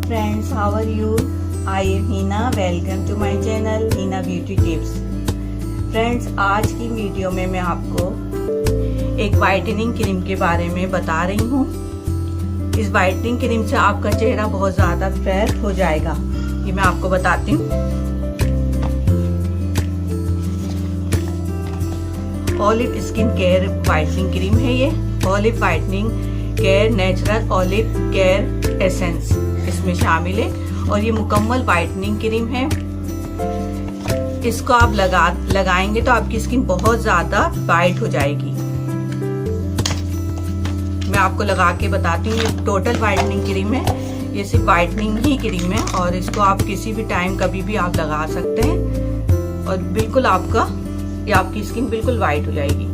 friends, how are you? I am Hina. Welcome to my channel Hina Beauty Tips. Friends, आज की video में मैं आपको एक वाइटनिंग क्रीम के बारे में बता रही हूँ। इस वाइटनिंग क्रीम से आपका चेहरा बहुत ज़्यादा फेयर हो जाएगा, ये मैं आपको बताती हूँ। Olive skin care whitening cream है ये। Olive whitening care natural olive care essence इसमें शामिल है और ये मुकम्मल वाइटनिंग क्रीम है। इसको आप लगाएंगे तो आपकी स्किन बहुत ज्यादा ब्राइट हो जाएगी। मैं आपको लगा के बताती हूँ। ये टोटल वाइटनिंग क्रीम है, ये सिर्फ वाइटनिंग ही क्रीम है और इसको आप किसी भी टाइम कभी भी आप लगा सकते हैं और बिल्कुल आपकी स्किन बिल्कुल वाइट हो जाएगी।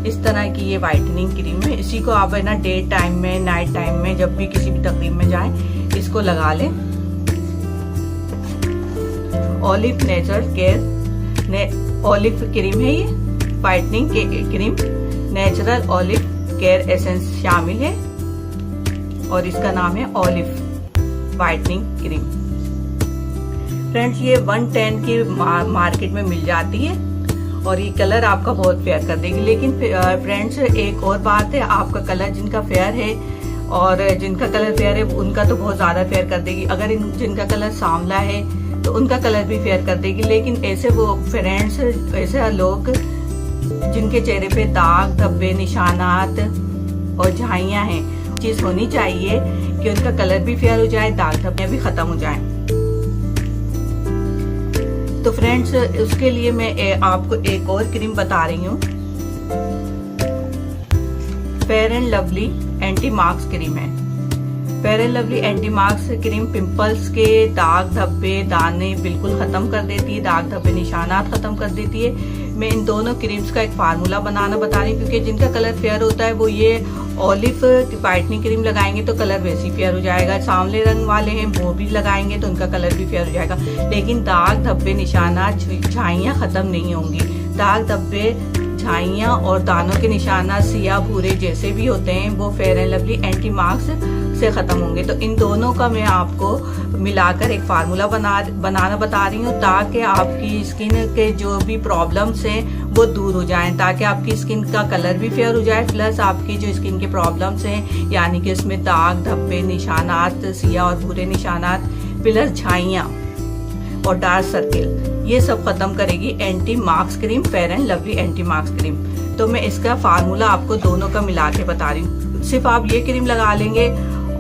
इस तरह की ये वाइटनिंग क्रीम है। इसी को आप है ना डे टाइम में, नाइट टाइम में, जब भी किसी भी तकरीब में जाएं इसको लगा लें। Olive natural care olive cream है ये whitening cream. Natural olive care essence शामिल है और इसका नाम है ऑलिव वाइटनिंग क्रीम। फ्रेंड्स, ये 110 की मार्केट में मिल जाती है और ये कलर आपका बहुत फेयर कर देगी। लेकिन फ्रेंड्स, एक और बात है, आपका कलर जिनका फेयर है और जिनका कलर फेयर है उनका तो बहुत ज्यादा फेयर कर देगी। अगर जिनका कलर सांवला है तो उनका कलर भी फेयर कर देगी। लेकिन ऐसे वो फ्रेंड्स, ऐसे लोग जिनके चेहरे पे दाग धब्बे निशानात और झाइयां हैं, चीज होनी चाहिए कि उनका कलर भी फेयर हो जाए, दाग धब्बे भी खत्म हो जाए। तो फ्रेंड्स, उसके लिए मैं आपको एक और क्रीम बता रही हूँ। Fair and Lovely anti marks cream है। Fair and Lovely anti marks cream pimples के दाग धब्बे दाने बिल्कुल खत्म कर देती है, दाग धब्बे निशानात खत्म कर देती है। मैं इन दोनों क्रीम्स का एक फार्मूला बनाना बता रही हूँ, क्योंकि जिनका कलर फेयर होता है वो ये ऑलिव वाइटनिंग क्रीम लगाएंगे तो कलर वैसे ही फेयर हो जाएगा। सांवले रंग वाले हैं वो भी लगाएंगे तो उनका कलर भी फेयर हो जाएगा। लेकिन दाग धब्बे निशानात झाइयां खत्म नहीं होंगी। दाग धब्बे झाइयां और दानों के निशानात सिया भूरे जैसे भी होते हैं वो fair and Lovely anti marks से खत्म होंगे। तो इन दोनों का मैं आपको मिलाकर एक फार्मूला बनाना बता रही हूँ, ताकि आपकी स्किन के जो भी प्रॉब्लम्स हैं वो दूर हो जाएं, ताकि आपकी स्किन का कलर भी फेयर हो जाए, प्लस आपकी जो स्किन के प्रॉब्लम्स हैं यानी कि इसमें दाग धब्बे निशानात सिया और भूरे निशानात प्लस झाइयां और डार्क सर्किल, ये सब खत्म करेगी anti marks cream, fair and Lovely anti marks cream. तो मैं इसका फार्मूला आपको दोनों का मिला के बता रही हूँ। सिर्फ आप ये क्रीम लगा लेंगे,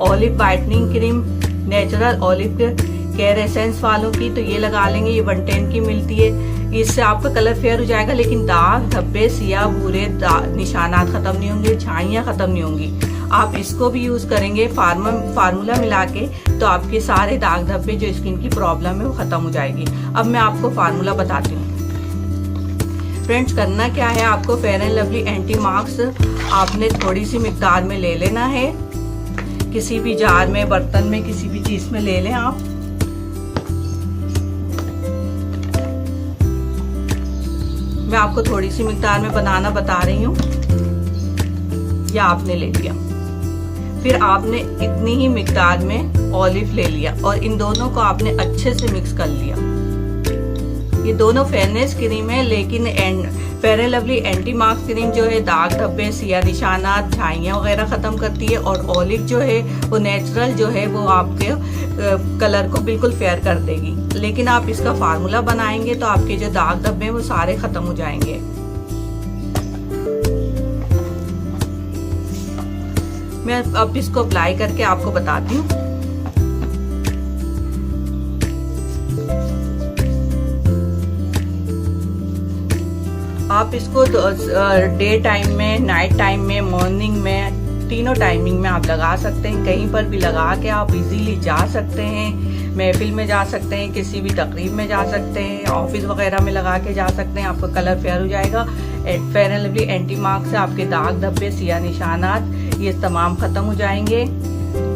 olive whitening cream natural olive care essence वालों की, तो ये लगा लेंगे। ये 110 की मिलती है। इससे आपका कलर फेयर हो जाएगा, लेकिन दाग धब्बे सिया भूरे निशानात खत्म नहीं होंगे, झाइयां खत्म नहीं होंगी। आप इसको भी यूज करेंगे फार्मूला मिला के, तो आपके सारे दाग धब्बे जो स्किन की प्रॉब्लम है वो खत्म हो जाएगी। अब मैं आपको फार्मूला बताती हूँ। फ्रेंड्स, करना क्या है, आपको fair and Lovely anti marks आपने थोड़ी सी मिकदार में ले लेना है। किसी भी जार में, बर्तन में, किसी भी चीज में ले लें आप। मैं आपको थोड़ी सी मिकदार में बनाना बता रही हूँ। या आपने ले लिया, फिर आपने इतनी ही मिकदार में ऑलिव ले लिया और इन दोनों को आपने अच्छे से मिक्स कर लिया। ये दोनों फेयरनेस क्रीम है, लेकिन fair and Lovely anti marks cream जो है दाग धब्बे सिया निशानात झाइयां वगैरह खत्म करती है और ऑलिव जो है वो नेचुरल जो है वो आपके कलर को बिल्कुल फेयर कर देगी। लेकिन आप इसका फार्मूला बनाएंगे तो आपके जो दाग धब्बे हैं वो सारे खत्म हो जाएंगे। मैं अब इसको अप्लाई करके आपको बताती हूँ। आप इसको डे टाइम में, नाइट टाइम में, मॉर्निंग में, तीनों टाइमिंग में आप लगा सकते हैं। कहीं पर भी लगा के आप इजीली जा सकते हैं, महफिल में जा सकते हैं, किसी भी तकरीब में जा सकते हैं, ऑफिस वगैरह में लगा के जा सकते हैं। आपका कलर फेयर हो जाएगा। Fair and Lovely anti marks से आपके दाग धब्बे सिया निशानात ये तमाम खत्म हो जाएंगे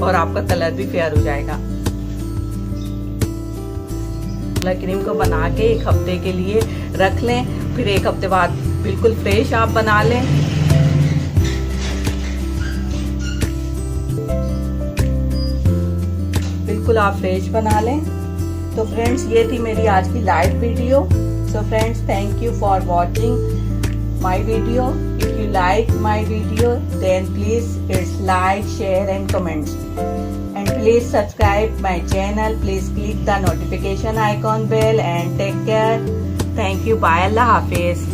और आपका कलर भी फेयर हो जाएगा। क्रीम को बना के एक हफ्ते के लिए रख लें, फिर एक हफ्ते बाद बिल्कुल फ्रेश आप बना लें। बिल्कुल आप फ्रेश बना लें। तो फ्रेंड्स ये थी मेरी आज की light video. So friends thank you for watching my video. If you like my video then please it's like, share and comments and please subscribe my channel. Please click the notification icon bell and take care. Thank you. Bye. Allah Hafiz.